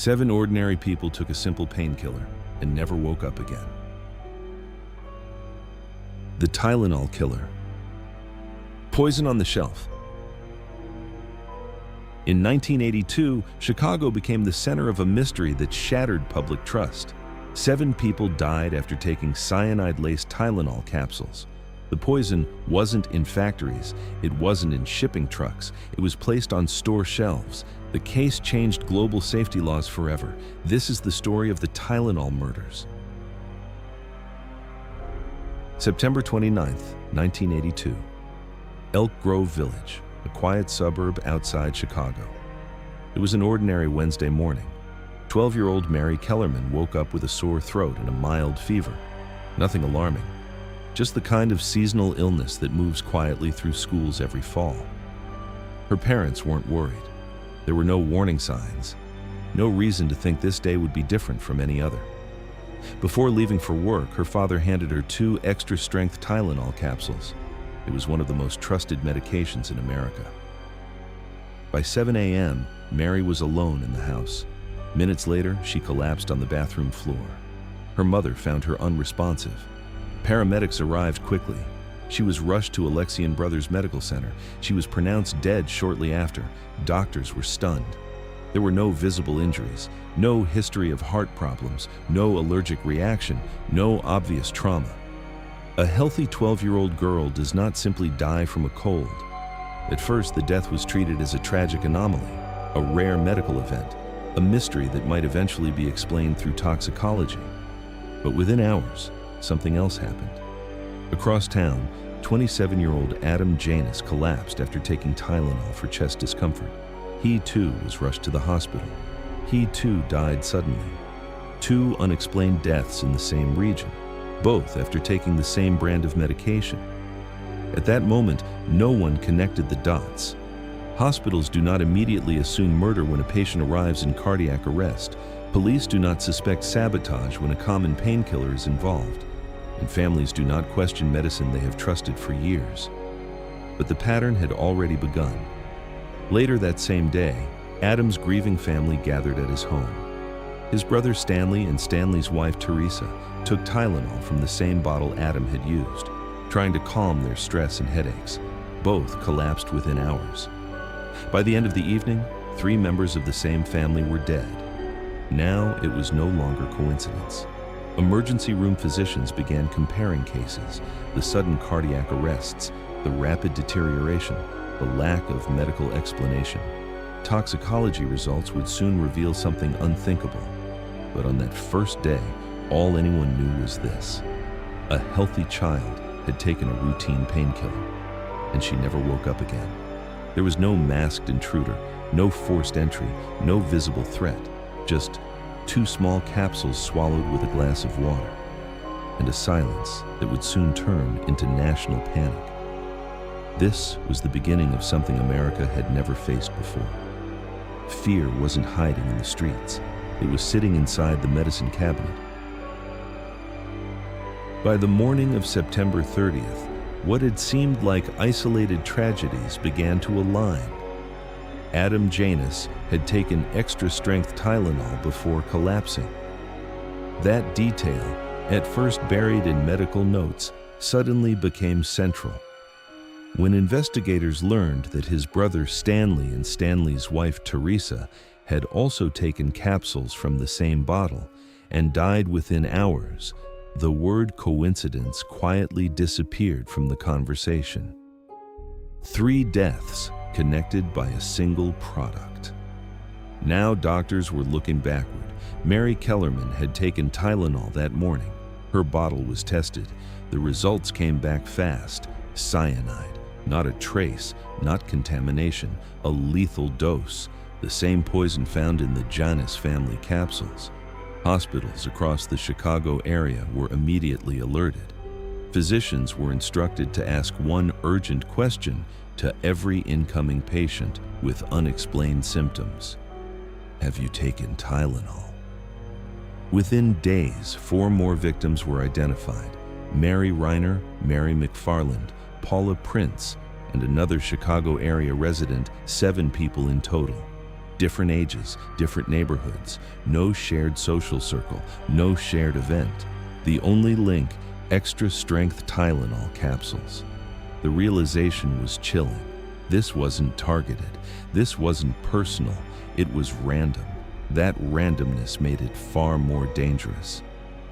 7 ordinary people took a simple painkiller and never woke up again. The Tylenol killer. Poison on the shelf. In 1982, Chicago became the center of a mystery that shattered public trust. 7 people died after taking cyanide-laced Tylenol capsules. The poison wasn't in factories, it wasn't in shipping trucks, it was placed on store shelves. The case changed global safety laws forever. This is the story of the Tylenol murders. September 29, 1982. Elk Grove Village, a quiet suburb outside Chicago. It was an ordinary Wednesday morning. 12-year-old Mary Kellerman woke up with a sore throat and a mild fever. Nothing alarming, just the kind of seasonal illness that moves quietly through schools every fall. Her parents weren't worried. There were no warning signs, no reason to think this day would be different from any other. Before leaving for work, her father handed her 2 extra-strength Tylenol capsules. It was one of the most trusted medications in America. By 7 a.m., Mary was alone in the house. Minutes later, she collapsed on the bathroom floor. Her mother found her unresponsive. Paramedics arrived quickly. She was rushed to Alexian Brothers Medical Center. She was pronounced dead shortly after. Doctors were stunned. There were no visible injuries, no history of heart problems, no allergic reaction, no obvious trauma. A healthy 12-year-old girl does not simply die from a cold. At first, the death was treated as a tragic anomaly, a rare medical event, a mystery that might eventually be explained through toxicology. But within hours, something else happened. Across town, 27-year-old Adam Janus collapsed after taking Tylenol for chest discomfort. He too was rushed to the hospital. He too died suddenly. 2 unexplained deaths in the same region, both after taking the same brand of medication. At that moment, no one connected the dots. Hospitals do not immediately assume murder when a patient arrives in cardiac arrest. Police do not suspect sabotage when a common painkiller is involved. And families do not question medicine they have trusted for years. But the pattern had already begun. Later that same day, Adam's grieving family gathered at his home. His brother Stanley and Stanley's wife Teresa took Tylenol from the same bottle Adam had used, trying to calm their stress and headaches. Both collapsed within hours. By the end of the evening, 3 members of the same family were dead. Now it was no longer coincidence. Emergency room physicians began comparing cases, the sudden cardiac arrests, the rapid deterioration, the lack of medical explanation. Toxicology results would soon reveal something unthinkable. But on that first day, all anyone knew was this: a healthy child had taken a routine painkiller, and she never woke up again. There was no masked intruder, no forced entry, no visible threat, just 2 small capsules swallowed with a glass of water, and a silence that would soon turn into national panic. This was the beginning of something America had never faced before. Fear wasn't hiding in the streets. It was sitting inside the medicine cabinet. By the morning of September 30th, what had seemed like isolated tragedies began to align. Adam Janus had taken extra-strength Tylenol before collapsing. That detail, at first buried in medical notes, suddenly became central. When investigators learned that his brother Stanley and Stanley's wife Teresa had also taken capsules from the same bottle and died within hours, the word coincidence quietly disappeared from the conversation. 3 deaths connected by a single product. Now doctors were looking backward. Mary Kellerman had taken Tylenol that morning. Her bottle was tested. The results came back fast. Cyanide. Not a trace, not contamination, a lethal dose. The same poison found in the Janus family capsules. Hospitals across the Chicago area were immediately alerted. Physicians were instructed to ask one urgent question to every incoming patient with unexplained symptoms: have you taken Tylenol? Within days, 4 more victims were identified: Mary Reiner, Mary McFarland, Paula Prince, and another Chicago area resident, 7 people in total. Different ages, different neighborhoods, no shared social circle, no shared event. The only link, Extra-Strength Tylenol capsules. The realization was chilling. This wasn't targeted. This wasn't personal. It was random. That randomness made it far more dangerous.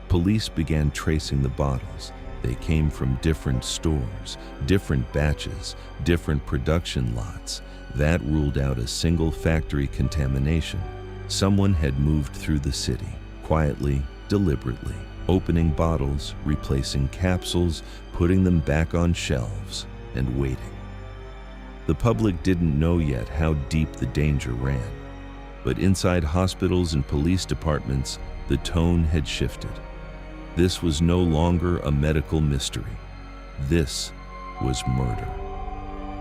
Police began tracing the bottles. They came from different stores, different batches, different production lots. That ruled out a single factory contamination. Someone had moved through the city, quietly, deliberately, opening bottles, replacing capsules, putting them back on shelves, and waiting. The public didn't know yet how deep the danger ran. But inside hospitals and police departments, the tone had shifted. This was no longer a medical mystery. This was murder.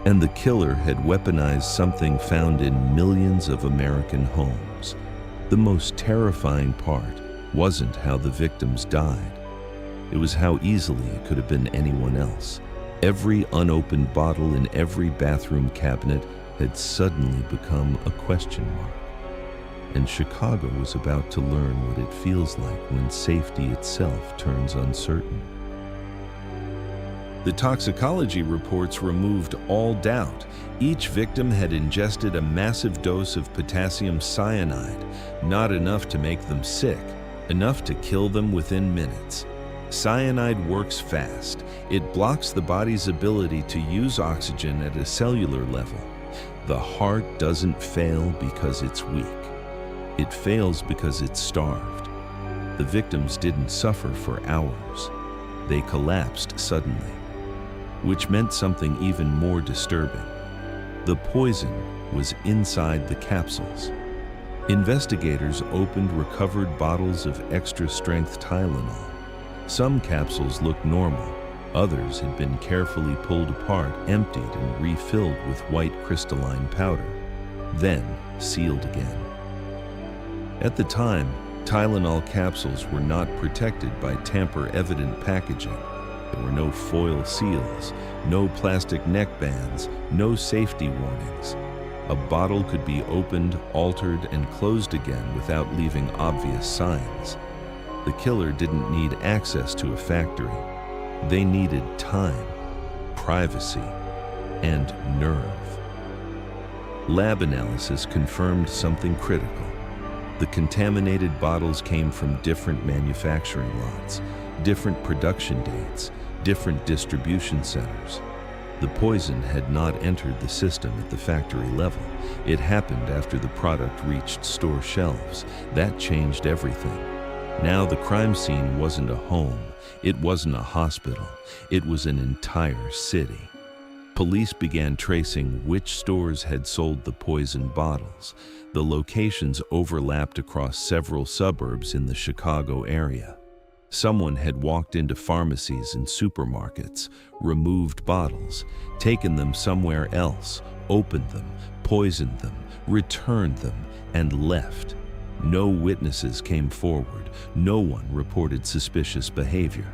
And the killer had weaponized something found in millions of American homes. The most terrifying part wasn't how the victims died. It was how easily it could have been anyone else. Every unopened bottle in every bathroom cabinet had suddenly become a question mark. And Chicago was about to learn what it feels like when safety itself turns uncertain. The toxicology reports removed all doubt. Each victim had ingested a massive dose of potassium cyanide, not enough to make them sick, enough to kill them within minutes. Cyanide works fast. It blocks the body's ability to use oxygen at a cellular level. The heart doesn't fail because it's weak. It fails because it's starved. The victims didn't suffer for hours. They collapsed suddenly, which meant something even more disturbing. The poison was inside the capsules. Investigators opened recovered bottles of extra-strength Tylenol. Some capsules looked normal. Others had been carefully pulled apart, emptied, and refilled with white crystalline powder, then sealed again. At the time, Tylenol capsules were not protected by tamper-evident packaging. There were no foil seals, no plastic neckbands, no safety warnings. A bottle could be opened, altered, and closed again without leaving obvious signs. The killer didn't need access to a factory. They needed time, privacy, and nerve. Lab analysis confirmed something critical. The contaminated bottles came from different manufacturing lots, different production dates, different distribution centers. The poison had not entered the system at the factory level. It happened after the product reached store shelves. That changed everything. Now the crime scene wasn't a home. It wasn't a hospital. It was an entire city. Police began tracing which stores had sold the poison bottles. The locations overlapped across several suburbs in the Chicago area. Someone had walked into pharmacies and supermarkets, removed bottles, taken them somewhere else, opened them, poisoned them, returned them, and left. No witnesses came forward. No one reported suspicious behavior.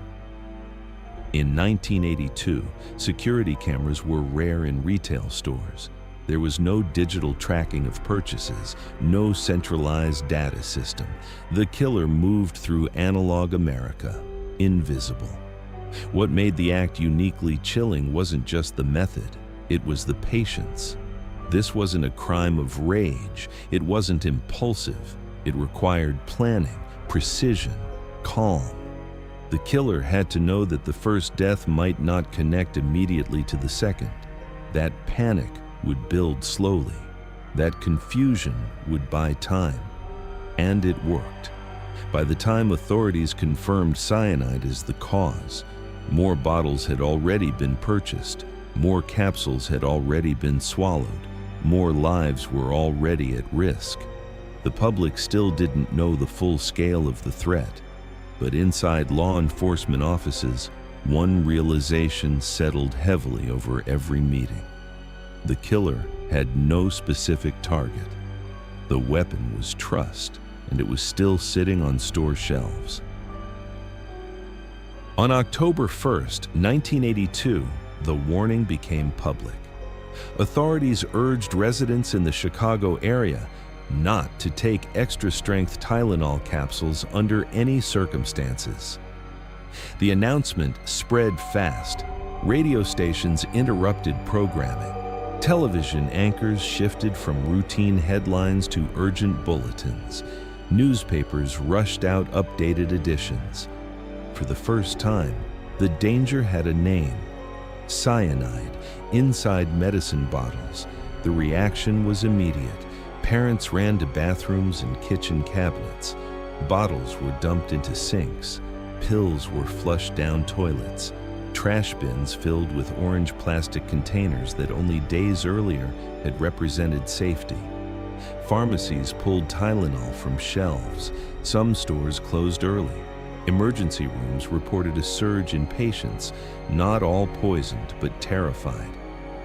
In 1982, security cameras were rare in retail stores. There was no digital tracking of purchases, no centralized data system. The killer moved through analog America, invisible. What made the act uniquely chilling wasn't just the method, it was the patience. This wasn't a crime of rage, it wasn't impulsive. It required planning, precision, calm. The killer had to know that the first death might not connect immediately to the second. That panic would build slowly. That confusion would buy time. And it worked. By the time authorities confirmed cyanide as the cause, more bottles had already been purchased, more capsules had already been swallowed, more lives were already at risk. The public still didn't know the full scale of the threat, but inside law enforcement offices, one realization settled heavily over every meeting. The killer had no specific target. The weapon was trust, and it was still sitting on store shelves. On October 1st, 1982, the warning became public. Authorities urged residents in the Chicago area not to take extra-strength Tylenol capsules under any circumstances. The announcement spread fast. Radio stations interrupted programming. Television anchors shifted from routine headlines to urgent bulletins. Newspapers rushed out updated editions. For the first time, the danger had a name: cyanide, inside medicine bottles. The reaction was immediate. Parents ran to bathrooms and kitchen cabinets. Bottles were dumped into sinks. Pills were flushed down toilets. Trash bins filled with orange plastic containers that only days earlier had represented safety. Pharmacies pulled Tylenol from shelves. Some stores closed early. Emergency rooms reported a surge in patients, not all poisoned but terrified.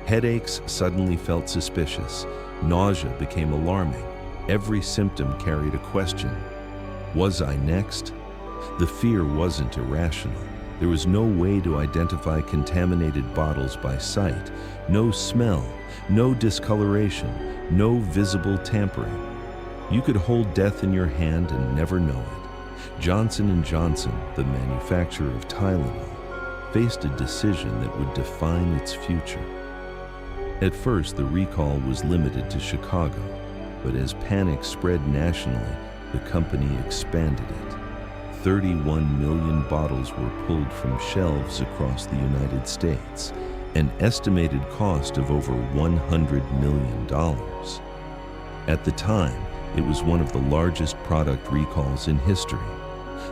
Headaches suddenly felt suspicious. Nausea became alarming. Every symptom carried a question. Was I next? The fear wasn't irrational. There was no way to identify contaminated bottles by sight. No smell, no discoloration, no visible tampering. You could hold death in your hand and never know it. Johnson & Johnson, the manufacturer of Tylenol, faced a decision that would define its future. At first, the recall was limited to Chicago, but as panic spread nationally, the company expanded it. 31 million bottles were pulled from shelves across the United States, an estimated cost of over $100 million. At the time, it was one of the largest product recalls in history.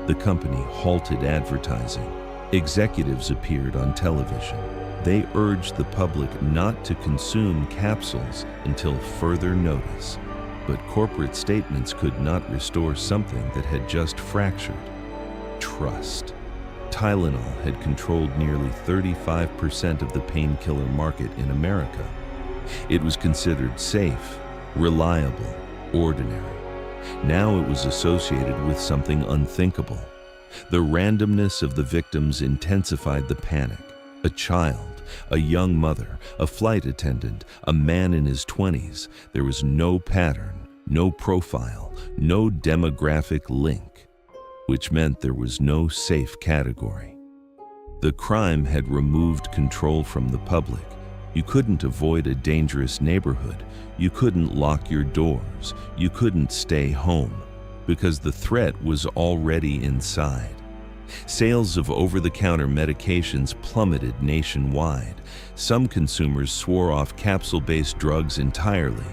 The company halted advertising. Executives appeared on television. They urged the public not to consume capsules until further notice. But corporate statements could not restore something that had just fractured: trust. Tylenol had controlled nearly 35% of the painkiller market in America. It was considered safe, reliable, ordinary. Now it was associated with something unthinkable. The randomness of the victims intensified the panic. A child, a young mother, a flight attendant, a man in his 20s. There was no pattern, no profile, no demographic link, which meant there was no safe category. The crime had removed control from the public. You couldn't avoid a dangerous neighborhood. You couldn't lock your doors. You couldn't stay home, because the threat was already inside. Sales of over-the-counter medications plummeted nationwide. Some consumers swore off capsule-based drugs entirely.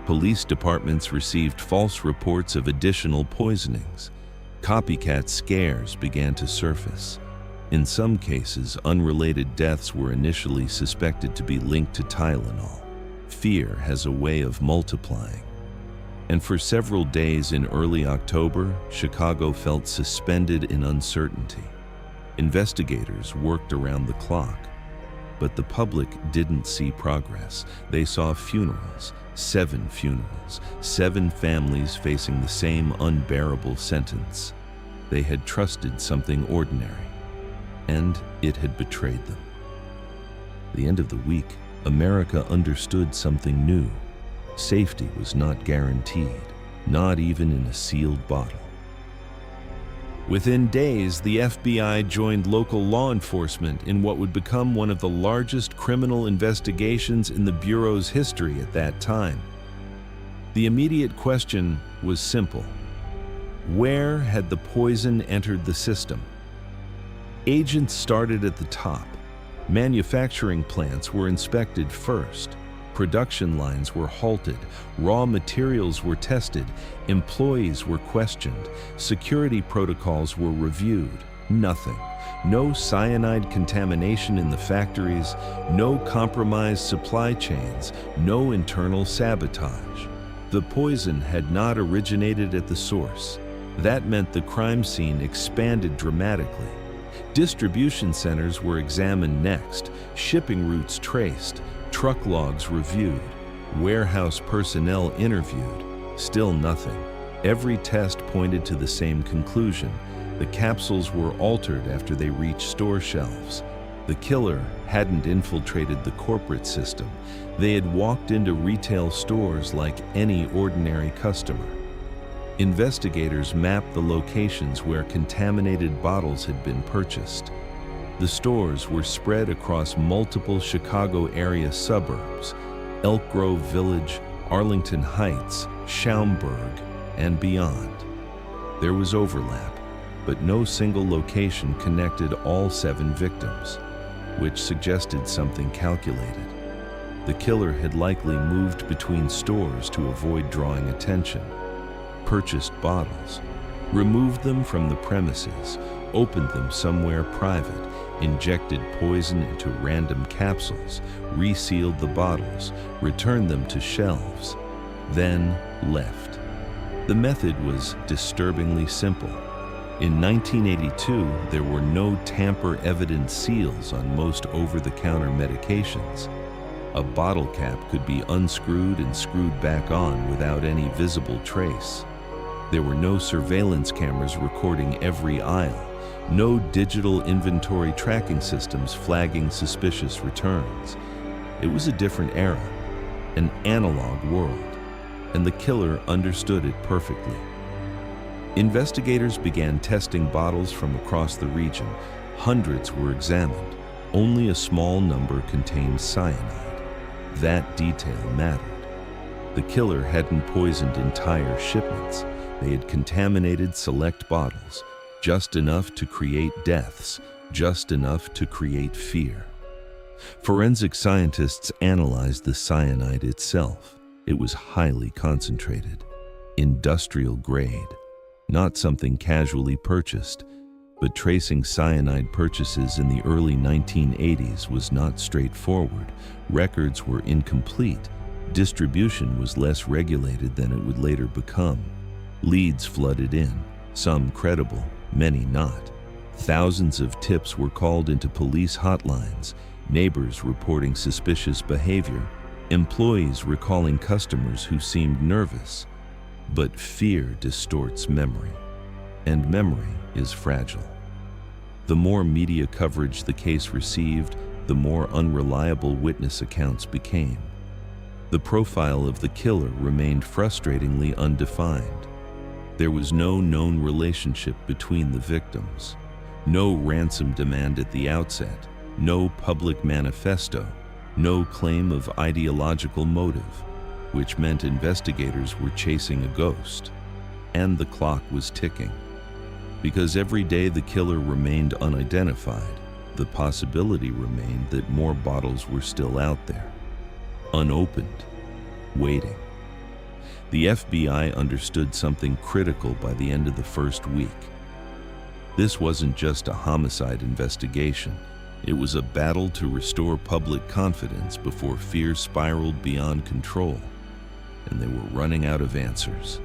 Police departments received false reports of additional poisonings. Copycat scares began to surface. In some cases, unrelated deaths were initially suspected to be linked to Tylenol. Fear has a way of multiplying. And for several days in early October, Chicago felt suspended in uncertainty. Investigators worked around the clock, but the public didn't see progress. They saw funerals, 7 funerals, 7 families facing the same unbearable sentence. They had trusted something ordinary, and it had betrayed them. At the end of the week, America understood something new. Safety was not guaranteed, not even in a sealed bottle. Within days, the FBI joined local law enforcement in what would become one of the largest criminal investigations in the Bureau's history at that time. The immediate question was simple: where had the poison entered the system? Agents started at the top. Manufacturing plants were inspected first. Production lines were halted, raw materials were tested, employees were questioned, security protocols were reviewed. Nothing. No cyanide contamination in the factories, no compromised supply chains, no internal sabotage. The poison had not originated at the source. That meant the crime scene expanded dramatically. Distribution centers were examined next, shipping routes traced, truck logs reviewed, warehouse personnel interviewed. Still nothing. Every test pointed to the same conclusion: the capsules were altered after they reached store shelves. The killer hadn't infiltrated the corporate system. They had walked into retail stores like any ordinary customer. Investigators mapped the locations where contaminated bottles had been purchased. The stores were spread across multiple Chicago area suburbs: Elk Grove Village, Arlington Heights, Schaumburg, and beyond. There was overlap, but no single location connected all 7 victims, which suggested something calculated. The killer had likely moved between stores to avoid drawing attention, purchased bottles, removed them from the premises, opened them somewhere private, injected poison into random capsules, resealed the bottles, returned them to shelves, then left. The method was disturbingly simple. In 1982, there were no tamper-evident seals on most over-the-counter medications. A bottle cap could be unscrewed and screwed back on without any visible trace. There were no surveillance cameras recording every aisle, no digital inventory tracking systems flagging suspicious returns. It was a different era, an analog world, and the killer understood it perfectly. Investigators began testing bottles from across the region. Hundreds were examined. Only a small number contained cyanide. That detail mattered. The killer hadn't poisoned entire shipments. They had contaminated select bottles, just enough to create deaths, just enough to create fear. Forensic scientists analyzed the cyanide itself. It was highly concentrated, industrial grade, not something casually purchased. But tracing cyanide purchases in the early 1980s was not straightforward. Records were incomplete. Distribution was less regulated than it would later become. Leads flooded in, some credible, many not. Thousands of tips were called into police hotlines, neighbors reporting suspicious behavior, employees recalling customers who seemed nervous. But fear distorts memory, and memory is fragile. The more media coverage the case received, the more unreliable witness accounts became. The profile of the killer remained frustratingly undefined. There was no known relationship between the victims, no ransom demand at the outset, no public manifesto, no claim of ideological motive, which meant investigators were chasing a ghost. And the clock was ticking. Because every day the killer remained unidentified, the possibility remained that more bottles were still out there, unopened, waiting. The FBI understood something critical by the end of the first week. This wasn't just a homicide investigation. It was a battle to restore public confidence before fear spiraled beyond control, and they were running out of answers.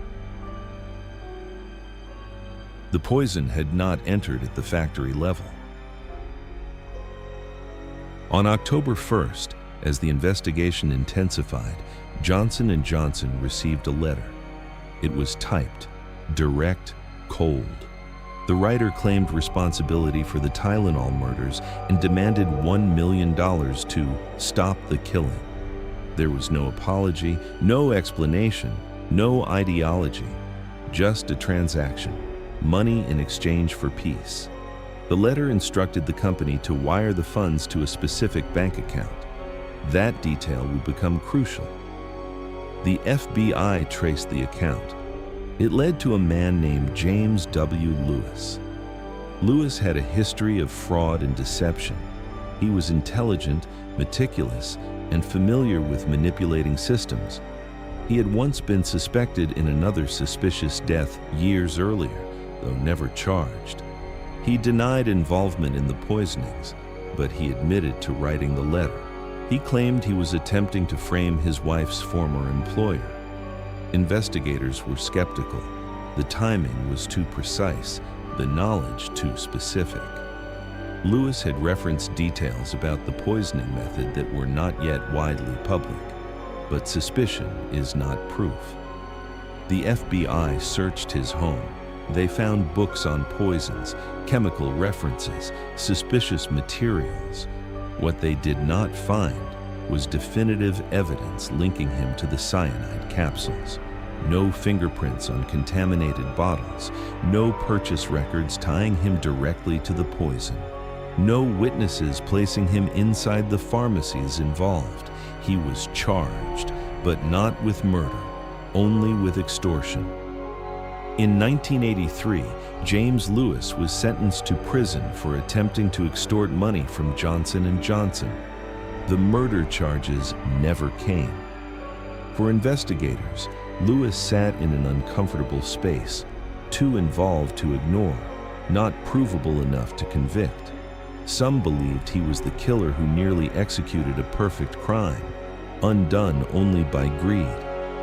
The poison had not entered at the factory level. On October 1st, as the investigation intensified, Johnson & Johnson received a letter. It was typed, direct, cold. The writer claimed responsibility for the Tylenol murders and demanded $1 million to stop the killing. There was no apology, no explanation, no ideology, just a transaction, money in exchange for peace. The letter instructed the company to wire the funds to a specific bank account. That detail would become crucial. The FBI traced the account. It led to a man named James W. Lewis. Lewis had a history of fraud and deception. He was intelligent, meticulous, and familiar with manipulating systems. He had once been suspected in another suspicious death years earlier, though never charged. He denied involvement in the poisonings, but he admitted to writing the letter. He claimed he was attempting to frame his wife's former employer. Investigators were skeptical. The timing was too precise, the knowledge too specific. Lewis had referenced details about the poisoning method that were not yet widely public, but suspicion is not proof. The FBI searched his home, They found books on poisons, chemical references, suspicious materials. What they did not find was definitive evidence linking him to the cyanide capsules. No fingerprints on contaminated bottles, no purchase records tying him directly to the poison. No witnesses placing him inside the pharmacies involved. He was charged, but not with murder, only with extortion. In 1983, James Lewis was sentenced to prison for attempting to extort money from Johnson & Johnson. The murder charges never came. For investigators, Lewis sat in an uncomfortable space, too involved to ignore, not provable enough to convict. Some believed he was the killer who nearly executed a perfect crime, undone only by greed.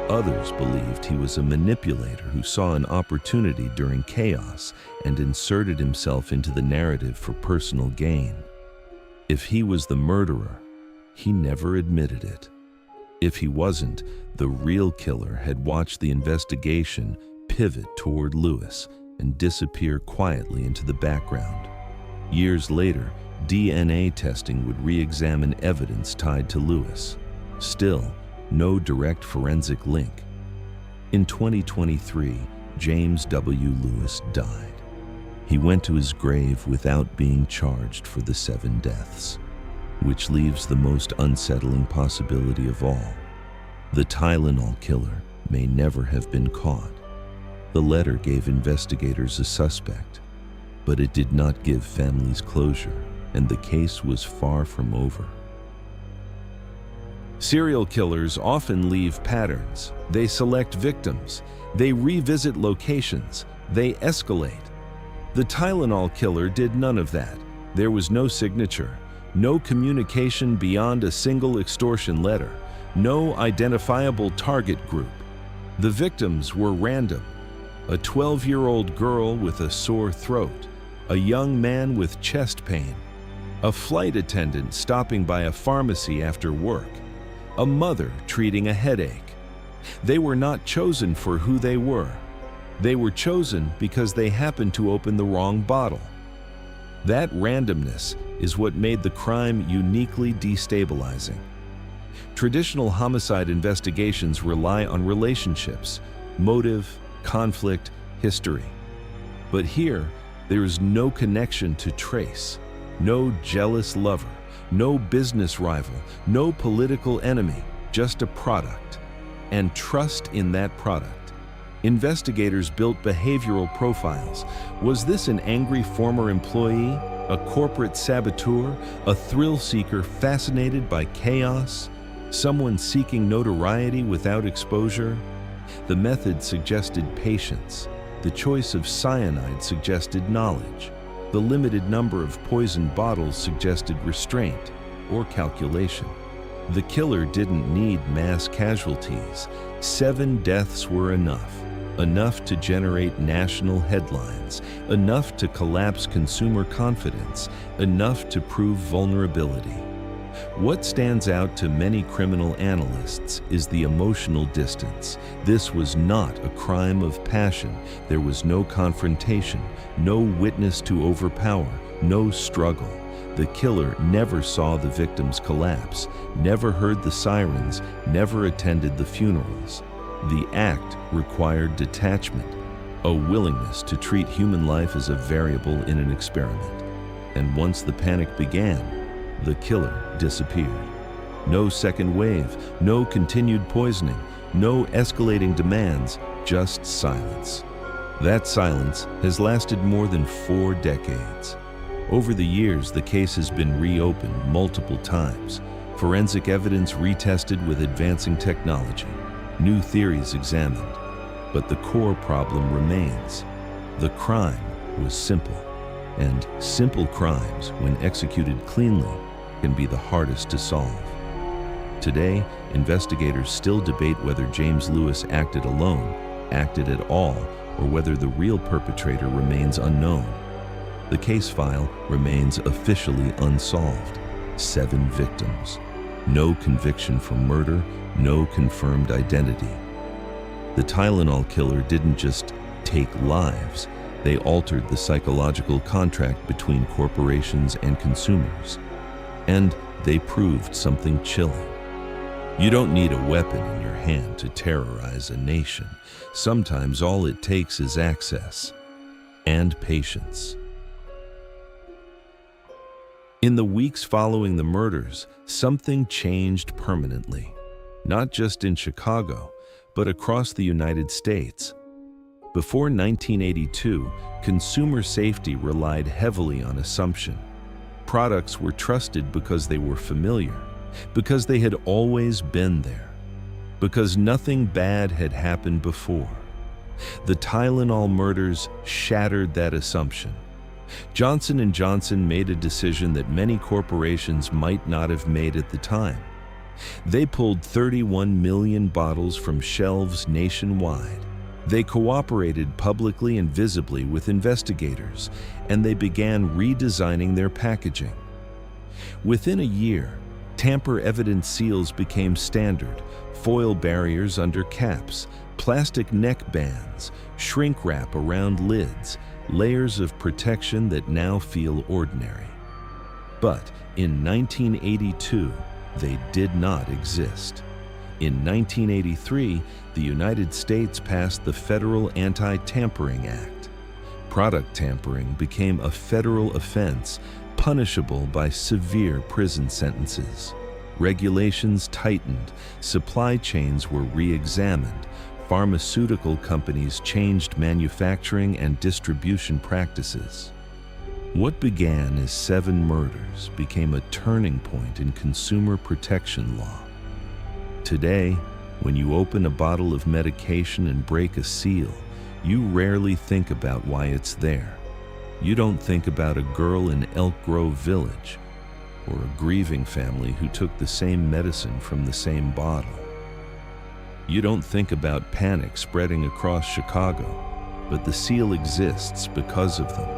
Others believed he was a manipulator who saw an opportunity during chaos and inserted himself into the narrative for personal gain. If he was the murderer, he never admitted it. If he wasn't, the real killer had watched the investigation pivot toward Lewis and disappear quietly into the background. Years later, DNA testing would re-examine evidence tied to Lewis. Still, no direct forensic link. In 2023, James W. Lewis died. He went to his grave without being charged for the 7 deaths, which leaves the most unsettling possibility of all. The Tylenol killer may never have been caught. The letter gave investigators a suspect, but it did not give families closure, and the case was far from over. Serial killers often leave patterns. They select victims. They revisit locations. They escalate. The Tylenol killer did none of that. There was no signature, no communication beyond a single extortion letter, no identifiable target group. The victims were random. A 12-year-old girl with a sore throat, a young man with chest pain, a flight attendant stopping by a pharmacy after work, a mother treating a headache. They were not chosen for who they were. They were chosen because they happened to open the wrong bottle. That randomness is what made the crime uniquely destabilizing. Traditional homicide investigations rely on relationships, motive, conflict, history. But here, there is no connection to trace, no jealous lover, no business rival, no political enemy, just a product. And trust in that product. Investigators built behavioral profiles. Was this an angry former employee, a corporate saboteur, a thrill seeker fascinated by chaos, someone seeking notoriety without exposure? The method suggested patience. The choice of cyanide suggested knowledge. The limited number of poison bottles suggested restraint or calculation. The killer didn't need mass casualties. 7 deaths were enough. Enough to generate national headlines, enough to collapse consumer confidence, enough to prove vulnerability. What stands out to many criminal analysts is the emotional distance. This was not a crime of passion. There was no confrontation, no witness to overpower, no struggle. The killer never saw the victims collapse, never heard the sirens, never attended the funerals. The act required detachment, a willingness to treat human life as a variable in an experiment. And once the panic began, the killer disappeared. No second wave, no continued poisoning, no escalating demands, just silence. That silence has lasted more than 4 decades. Over the years, the case has been reopened multiple times, forensic evidence retested with advancing technology, new theories examined. But the core problem remains. The crime was simple, and simple crimes, when executed cleanly, can be the hardest to solve. Today, investigators still debate whether James Lewis acted alone, acted at all, or whether the real perpetrator remains unknown. The case file remains officially unsolved. 7 victims. No conviction for murder, no confirmed identity. The Tylenol killer didn't just take lives, they altered the psychological contract between corporations and consumers. And they proved something chilling. You don't need a weapon in your hand to terrorize a nation. Sometimes all it takes is access and patience. In the weeks following the murders, something changed permanently. Not just in Chicago, but across the United States. Before 1982, consumer safety relied heavily on assumption. Products were trusted because they were familiar, because they had always been there, because nothing bad had happened before. The Tylenol murders shattered that assumption. Johnson & Johnson made a decision that many corporations might not have made at the time. They pulled 31 million bottles from shelves nationwide. They cooperated publicly and visibly with investigators, and they began redesigning their packaging. Within a year, tamper-evident seals became standard, foil barriers under caps, plastic neck bands, shrink wrap around lids, layers of protection that now feel ordinary. But in 1982, they did not exist. In 1983, the United States passed the Federal Anti-Tampering Act. Product tampering became a federal offense, punishable by severe prison sentences. Regulations tightened, supply chains were re-examined, pharmaceutical companies changed manufacturing and distribution practices. What began as 7 murders became a turning point in consumer protection law. Today, when you open a bottle of medication and break a seal, you rarely think about why it's there. You don't think about a girl in Elk Grove Village, or a grieving family who took the same medicine from the same bottle. You don't think about panic spreading across Chicago, but the seal exists because of them.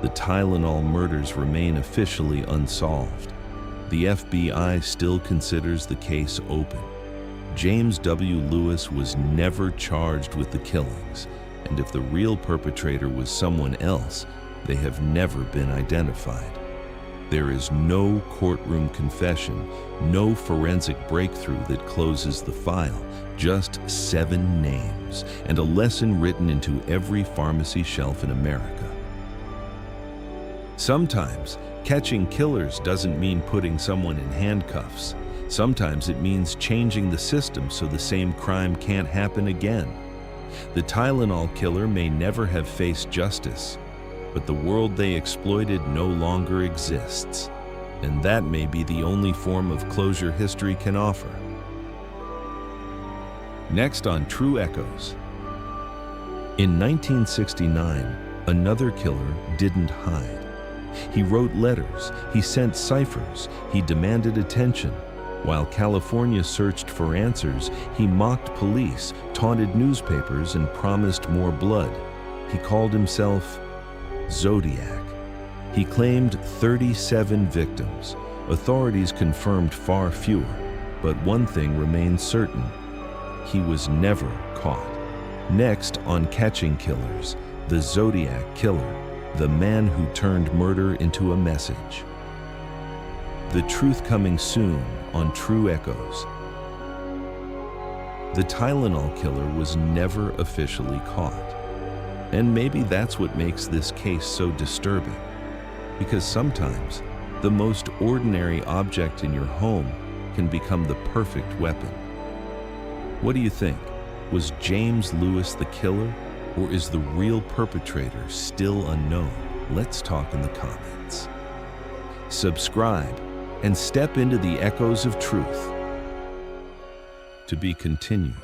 The Tylenol murders remain officially unsolved. The FBI still considers the case open. James W. Lewis was never charged with the killings, and if the real perpetrator was someone else, they have never been identified. There is no courtroom confession, no forensic breakthrough that closes the file, just 7 names and a lesson written into every pharmacy shelf in America. Sometimes, catching killers doesn't mean putting someone in handcuffs. Sometimes it means changing the system so the same crime can't happen again. The Tylenol killer may never have faced justice, but the world they exploited no longer exists. And that may be the only form of closure history can offer. Next on True Echoes. In 1969, another killer didn't hide. He wrote letters, he sent ciphers, he demanded attention. While California searched for answers, he mocked police, taunted newspapers, and promised more blood. He called himself Zodiac. He claimed 37 victims. Authorities confirmed far fewer, but one thing remains certain: he was never caught. Next on Catching Killers, the Zodiac Killer, the man who turned murder into a message. The truth coming soon on True Echoes. The Tylenol killer was never officially caught. And maybe that's what makes this case so disturbing. Because sometimes, the most ordinary object in your home can become the perfect weapon. What do you think? Was James Lewis the killer, or is the real perpetrator still unknown? Let's talk in the comments. Subscribe and step into the echoes of truth. To be continued.